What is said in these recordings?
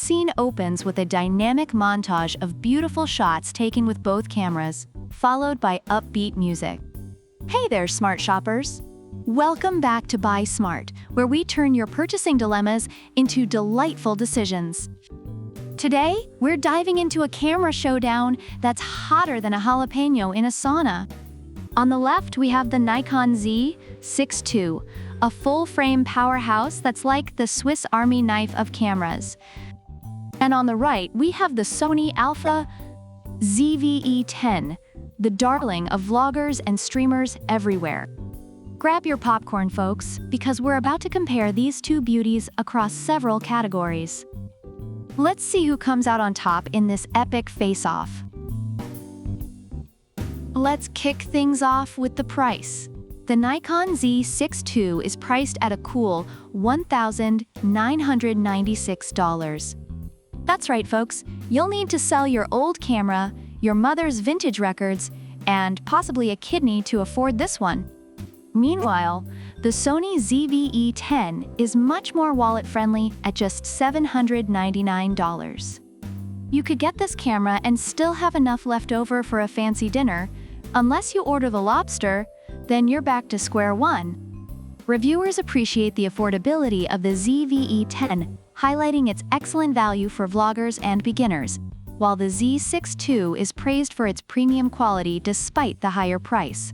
scene opens with a dynamic montage of beautiful shots taken with both cameras, followed by upbeat music. Hey there, smart shoppers! Welcome back to Buy Smart, where we turn your purchasing dilemmas into delightful decisions. Today, we're diving into a camera showdown that's hotter than a jalapeno in a sauna. On the left, we have the Nikon Z6 II, a full-frame powerhouse that's like the Swiss Army knife of cameras. And on the right, we have the Sony Alpha ZV-E10, the darling of vloggers and streamers everywhere. Grab your popcorn, folks, because we're about to compare these two beauties across several categories. Let's see who comes out on top in this epic face-off. Let's kick things off with the price. The Nikon Z6 II is priced at a cool $1,996. That's right, folks. You'll need to sell your old camera, your mother's vintage records, and possibly a kidney to afford this one. Meanwhile, the Sony ZV-E10 is much more wallet-friendly at just $799. You could get this camera and still have enough left over for a fancy dinner. Unless you order the lobster, then you're back to square one. Reviewers appreciate the affordability of the ZV-E10, highlighting its excellent value for vloggers and beginners, while the Z6 II is praised for its premium quality despite the higher price.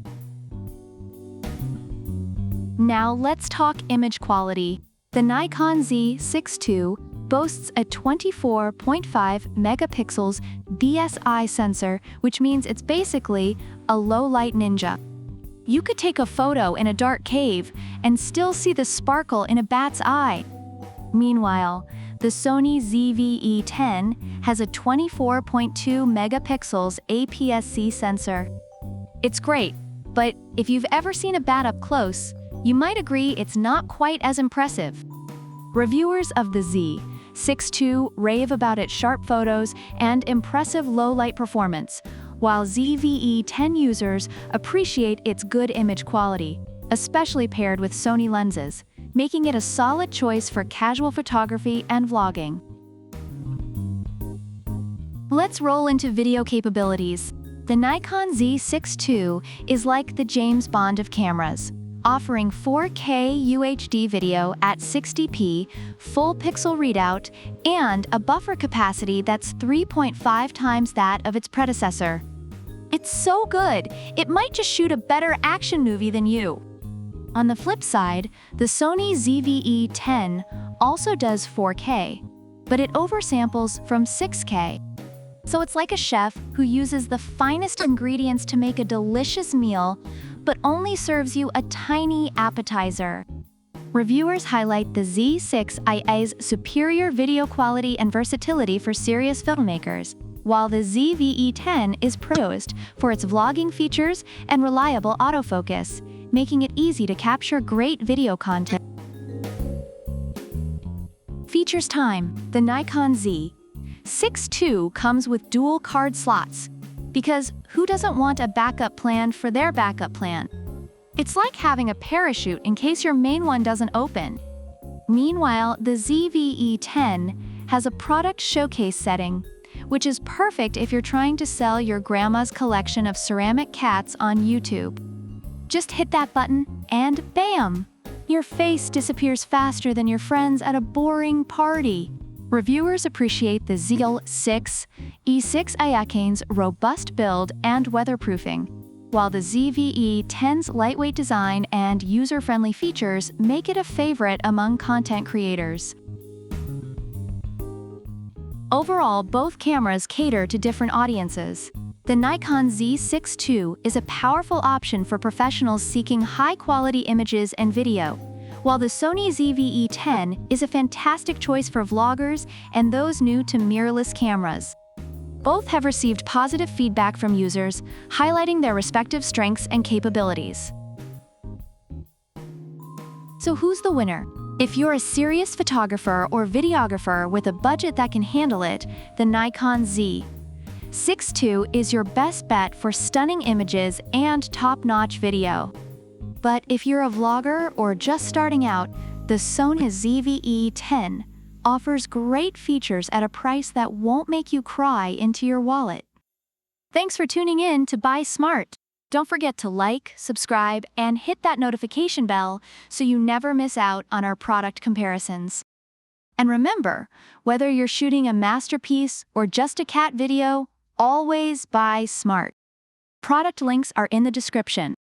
Now let's talk image quality. The Nikon Z6 II boasts a 24.5 megapixels BSI sensor, which means it's basically a low-light ninja. You could take a photo in a dark cave and still see the sparkle in a bat's eye. Meanwhile, the Sony ZV-E10 has a 24.2 megapixels APS-C sensor. It's great, but if you've ever seen a bat up close, you might agree it's not quite as impressive. Reviewers of the Z6 II rave about its sharp photos and impressive low-light performance, while ZV-E10 users appreciate its good image quality, especially paired with Sony lenses, making it a solid choice for casual photography and vlogging. Let's roll into video capabilities. The Nikon Z6 II is like the James Bond of cameras, offering 4K UHD video at 60p, full pixel readout, and a buffer capacity that's 3.5 times that of its predecessor. It's so good, it might just shoot a better action movie than you. On the flip side, the Sony ZV-E10 also does 4K, but it oversamples from 6K. So it's like a chef who uses the finest ingredients to make a delicious meal, but only serves you a tiny appetizer. Reviewers highlight the Z6I's superior video quality and versatility for serious filmmakers, while the ZV-E10 is praised for its vlogging features and reliable autofocus, making it easy to capture great video content. Features time. The Nikon Z6 II comes with dual card slots, because who doesn't want a backup plan for their backup plan? It's like having a parachute in case your main one doesn't open. Meanwhile, the ZV-E10 has a product showcase setting, which is perfect if you're trying to sell your grandma's collection of ceramic cats on YouTube. Just hit that button, and bam! Your face disappears faster than your friends at a boring party. Reviewers appreciate the Z6E10's robust build and weatherproofing, while the ZV-E10's lightweight design and user-friendly features make it a favorite among content creators. Overall, both cameras cater to different audiences. The Nikon Z6 II is a powerful option for professionals seeking high-quality images and video, while the Sony ZV-E10 is a fantastic choice for vloggers and those new to mirrorless cameras. Both have received positive feedback from users, highlighting their respective strengths and capabilities. So who's the winner? If you're a serious photographer or videographer with a budget that can handle it, the Nikon Z6 II is your best bet for stunning images and top-notch video. But if you're a vlogger or just starting out, the Sony ZV-E10 offers great features at a price that won't make you cry into your wallet. Thanks for tuning in to Buy Smart. Don't forget to like, subscribe, and hit that notification bell so you never miss out on our product comparisons. And remember, whether you're shooting a masterpiece or just a cat video, always buy smart. Product links are in the description.